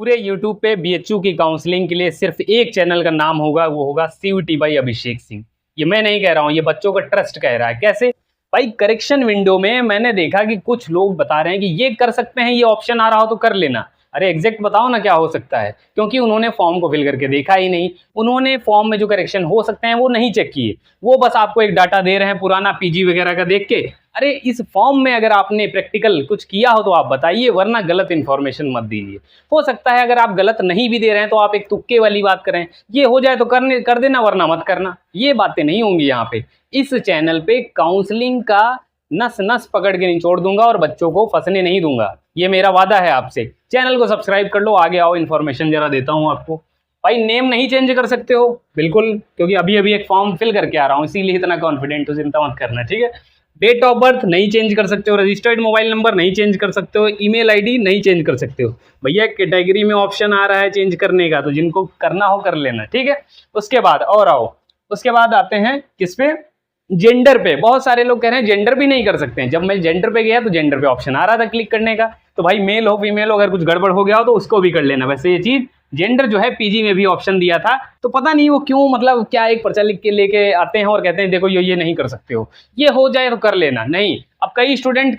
पूरे YouTube पे BHU की काउंसलिंग के लिए सिर्फ एक चैनल का नाम होगा, वो होगा सीयूटी बाई अभिषेक सिंह। ये मैं नहीं कह रहा हूँ, ये बच्चों का ट्रस्ट कह रहा है। कैसे भाई? करेक्शन विंडो में मैंने देखा कि कुछ लोग बता रहे हैं कि ये कर सकते हैं, ये ऑप्शन आ रहा हो तो कर लेना। अरे एग्जैक्ट बताओ ना क्या हो सकता है, क्योंकि उन्होंने फॉर्म को फिल करके देखा ही नहीं। उन्होंने फॉर्म में जो करेक्शन हो सकते हैं वो नहीं चेक किए। वो बस आपको एक डाटा दे रहे हैं पुराना पीजी वगैरह का देख के। अरे इस फॉर्म में अगर आपने प्रैक्टिकल कुछ किया हो तो आप बताइए, वरना गलत इन्फॉर्मेशन मत दीजिए। हो सकता है अगर आप गलत नहीं भी दे रहे हैं तो आप एक तुक्के वाली बात करें, ये हो जाए तो कर देना, वरना मत करना। ये बातें नहीं होंगी यहाँ पे। इस चैनल पे काउंसलिंग का नस नस पकड़ के निचोड़ दूंगा और बच्चों को फंसने नहीं दूंगा। ये मेरा वादा है आपसे। चैनल को सब्सक्राइब कर लो, आगे आओ, इन्फॉर्मेशन जरा देता हूँ आपको। भाई नेम नहीं चेंज कर सकते हो बिल्कुल, क्योंकि अभी अभी एक फॉर्म फिल करके आ रहा हूँ, इसीलिए इतना कॉन्फिडेंट हो, चिंता मत करना, ठीक है। डेट ऑफ बर्थ नहीं चेंज कर सकते हो, रजिस्टर्ड मोबाइल नंबर नहीं चेंज कर सकते हो, ईमेल आईडी नहीं चेंज कर सकते हो। भैया कैटेगरी में ऑप्शन आ रहा है चेंज करने का, तो जिनको करना हो कर लेना, ठीक है। उसके बाद और आओ, उसके बाद आते हैं किस पे? जेंडर पे। बहुत सारे लोग कह रहे हैं जेंडर भी नहीं कर सकते हैं। जब मैं जेंडर पे गया तो जेंडर पे ऑप्शन आ रहा था क्लिक करने का, तो भाई मेल हो फीमेल हो, अगर कुछ गड़बड़ हो गया हो तो उसको भी कर लेना। वैसे ये चीज जेंडर जो है पीजी में भी ऑप्शन दिया था, तो पता नहीं वो क्यों, मतलब क्या एक पर्चा लिख के लेके आते हैं और कहते हैं देखो ये नहीं कर सकते हो, ये हो जाए तो कर लेना। नहीं, अब कई स्टूडेंट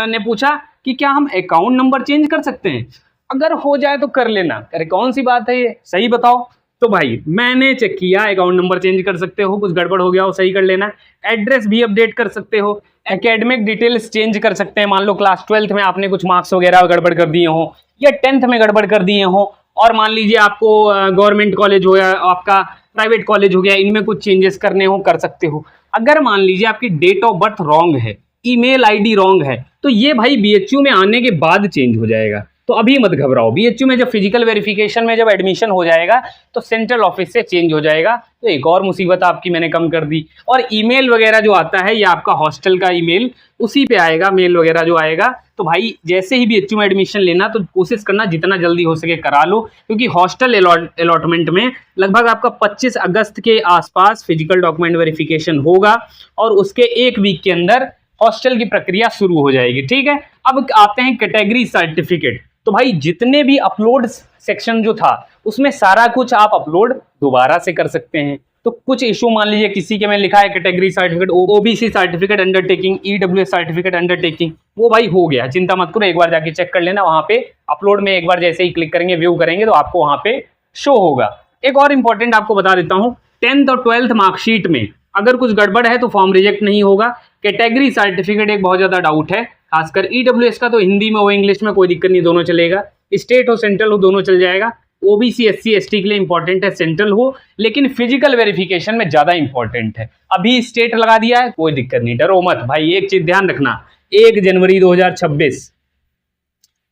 ने पूछा कि क्या हम अकाउंट नंबर चेंज कर सकते हैं? अगर हो जाए तो कर लेना। अरे कौन सी बात है ये, सही बताओ। तो भाई मैंने चेक किया, अकाउंट नंबर चेंज कर सकते हो, कुछ गड़बड़ हो गया हो सही कर लेना। एड्रेस भी अपडेट कर सकते हो, एकेडमिक डिटेल्स चेंज कर सकते हैं। मान लो क्लास 12th में आपने कुछ मार्क्स वगैरह गड़बड़ कर दिए हो, या 10th में गड़बड़ कर दिए हो, और मान लीजिए आपको गवर्नमेंट कॉलेज हो या आपका प्राइवेट कॉलेज हो गया, इनमें कुछ चेंजेस करने हो कर सकते हो। अगर मान लीजिए आपकी डेट ऑफ बर्थ रॉन्ग है, ईमेल आईडी रॉन्ग है, तो ये भाई बीएचयू में आने के बाद चेंज हो जाएगा। तो अभी मत घबराओ, बीएचयू में जब फिजिकल वेरिफिकेशन में जब एडमिशन हो जाएगा तो सेंट्रल ऑफिस से चेंज हो जाएगा। तो एक और मुसीबत आपकी मैंने कम कर दी। और ईमेल वगैरह जो आता है, ये आपका हॉस्टल का ईमेल, उसी पे आएगा मेल वगैरह जो आएगा। तो भाई जैसे ही बीएचयू में एडमिशन लेना तो कोशिश करना जितना जल्दी हो सके करा लो, क्योंकि हॉस्टल अलॉटमेंट में लगभग आपका 25 अगस्त के आसपास फिजिकल डॉक्यूमेंट वेरिफिकेशन होगा, और उसके एक वीक के अंदर हॉस्टल की प्रक्रिया शुरू हो जाएगी, ठीक है। अब आते हैं कैटेगरी सर्टिफिकेट। तो भाई जितने भी अपलोड सेक्शन जो था उसमें सारा कुछ आप अपलोड दोबारा से कर सकते हैं। तो कुछ इशू, मान लीजिए किसी के में लिखा है category certificate, OBC certificate undertaking, EWS certificate undertaking, वो भाई हो गया, चिंता मत करो, एक बार जाके चेक कर लेना। वहां पे अपलोड में एक बार जैसे ही क्लिक करेंगे, व्यू करेंगे, तो आपको वहां पे शो होगा। एक और इंपॉर्टेंट आपको बता देता हूँ, 10th और 12th मार्कशीट में अगर कुछ गड़बड़ है तो फॉर्म रिजेक्ट नहीं होगा। कैटेगरी सर्टिफिकेट एक बहुत ज्यादा डाउट है, खासकर ईडब्ल्यूएस का तो हिंदी में हो इंग्लिश में कोई दिक्कत नहीं, दोनों चलेगा। स्टेट हो सेंट्रल हो दोनों चल जाएगा। ओबीसी एससी एसटी के लिए इंपॉर्टेंट है सेंट्रल हो, लेकिन फिजिकल वेरिफिकेशन में ज्यादा इंपॉर्टेंट है। अभी स्टेट लगा दिया है, कोई दिक्कत नहीं, डरो मत भाई। एक चीज ध्यान रखना, 1 जनवरी 2026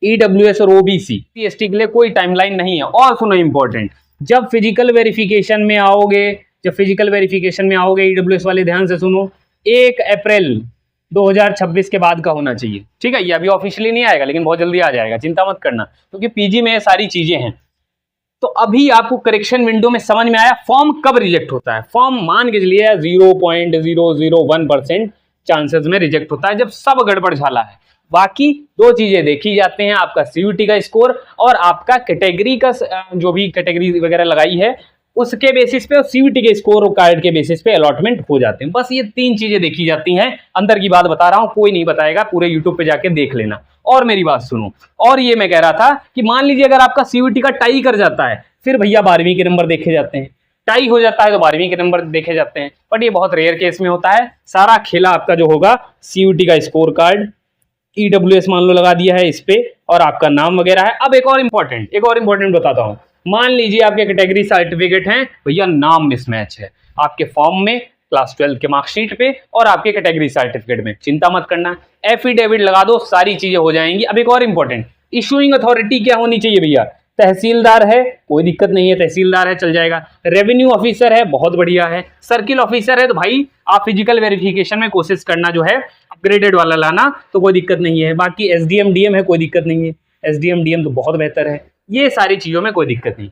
ईडब्ल्यूएस और ओबीसी एसटी के लिए कोई टाइमलाइन नहीं है। और सुनो इंपॉर्टेंट, जब फिजिकल वेरिफिकेशन में आओगे, ईडब्ल्यूएस वाले ध्यान से सुनो, 1 अप्रैल 2026 के बाद का होना चाहिए, ठीक है। ये अभी ऑफिशियली नहीं आएगा, लेकिन बहुत जल्दी आ जाएगा, चिंता मत करना, क्योंकि पीजी में ये सारी चीजें हैं। तो अभी आपको करेक्शन विंडो में समझ में आया फॉर्म कब रिजेक्ट होता है। फॉर्म मान के चलिए 0.001% चांसेस में रिजेक्ट होता है जब सब गड़बड़ झाला है। बाकी 2 चीजें देखी जाती हैं, आपका सीयूटी का स्कोर और आपका कैटेगरी का, जो भी कैटेगरी वगैरह लगाई है उसके बेसिस पे, और सीयूटी के स्कोर और कार्ड के बेसिस पे अलॉटमेंट हो जाते हैं। बस ये 3 चीजें देखी जाती हैं। अंदर की बात बता रहा हूं, कोई नहीं बताएगा, पूरे यूट्यूब पे जाके देख लेना। और मेरी बात सुनो, और ये मैं कह रहा था कि मान लीजिए अगर आपका सीयूटी का टाई कर जाता है, फिर भैया 12वीं के नंबर देखे जाते हैं। टाई हो जाता है तो 12वीं के नंबर देखे जाते हैं, बट ये बहुत रेयर केस में होता है। सारा खेला आपका जो होगा सीयूटी का स्कोर कार्ड, ईडब्ल्यूएस मान लो लगा दिया है इस पे, और आपका नाम वगैरह है। अब एक और इंपॉर्टेंट बताता हूं, मान लीजिए आपके कैटेगरी सर्टिफिकेट हैं, भैया नाम मिसमैच है आपके फॉर्म में, क्लास 12 के मार्कशीट पे और आपके कैटेगरी सर्टिफिकेट में, चिंता मत करना, एफिडेविट लगा दो, सारी चीजें हो जाएंगी। अब एक और इंपॉर्टेंट, इशूइंग अथॉरिटी क्या होनी चाहिए भैया? तहसीलदार है, कोई दिक्कत नहीं है, तहसीलदार है चल जाएगा। रेवेन्यू ऑफिसर है, बहुत बढ़िया है। सर्किल ऑफिसर है तो भाई आप फिजिकल वेरिफिकेशन में कोशिश करना जो है अपग्रेडेड वाला लाना, तो कोई दिक्कत नहीं है। बाकी एसडीएम डीएम है, कोई दिक्कत नहीं है, एसडीएम डीएम तो बहुत बेहतर है, ये सारी चीजों में कोई दिक्कत नहीं।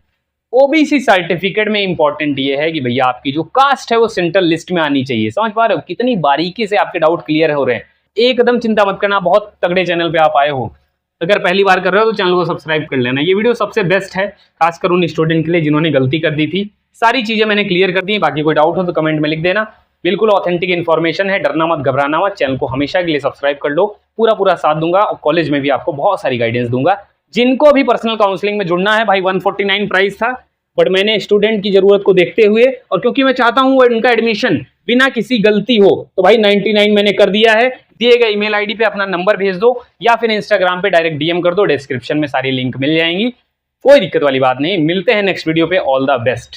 ओबीसी सर्टिफिकेट में इंपॉर्टेंट ये है कि भैया आपकी जो कास्ट है वो सेंट्रल लिस्ट में आनी चाहिए। समझ पा रहे हो कितनी बारीकी से आपके डाउट क्लियर हो रहे हैं? एकदम चिंता मत करना, बहुत तगड़े चैनल पे आप आए हो। अगर पहली बार कर रहे हो तो चैनल को सब्सक्राइब कर लेना। ये वीडियो सबसे बेस्ट है, खासकर उन स्टूडेंट के लिए जिन्होंने गलती कर दी थी। सारी चीज़ें मैंने क्लियर कर दी। बाकी कोई डाउट हो तो कमेंट में लिख देना। बिल्कुल ऑथेंटिक इन्फॉर्मेशन है, डरना मत, घबराना मत। चैनल को हमेशा के लिए सब्सक्राइब कर लो, पूरा साथ दूंगा और कॉलेज में भी आपको बहुत सारी गाइडेंस दूंगा। जिनको भी पर्सनल काउंसलिंग में जुड़ना है भाई, 149 प्राइस था, बट मैंने स्टूडेंट की जरूरत को देखते हुए और क्योंकि मैं चाहता हूं उनका एडमिशन बिना किसी गलती हो, तो भाई 99 मैंने कर दिया है। दिए गए ईमेल आईडी पे अपना नंबर भेज दो या फिर इंस्टाग्राम पे डायरेक्ट डीएम कर दो, डिस्क्रिप्शन में सारी लिंक मिल जाएंगी। कोई दिक्कत वाली बात नहीं। मिलते हैं नेक्स्ट वीडियो पे। All the best.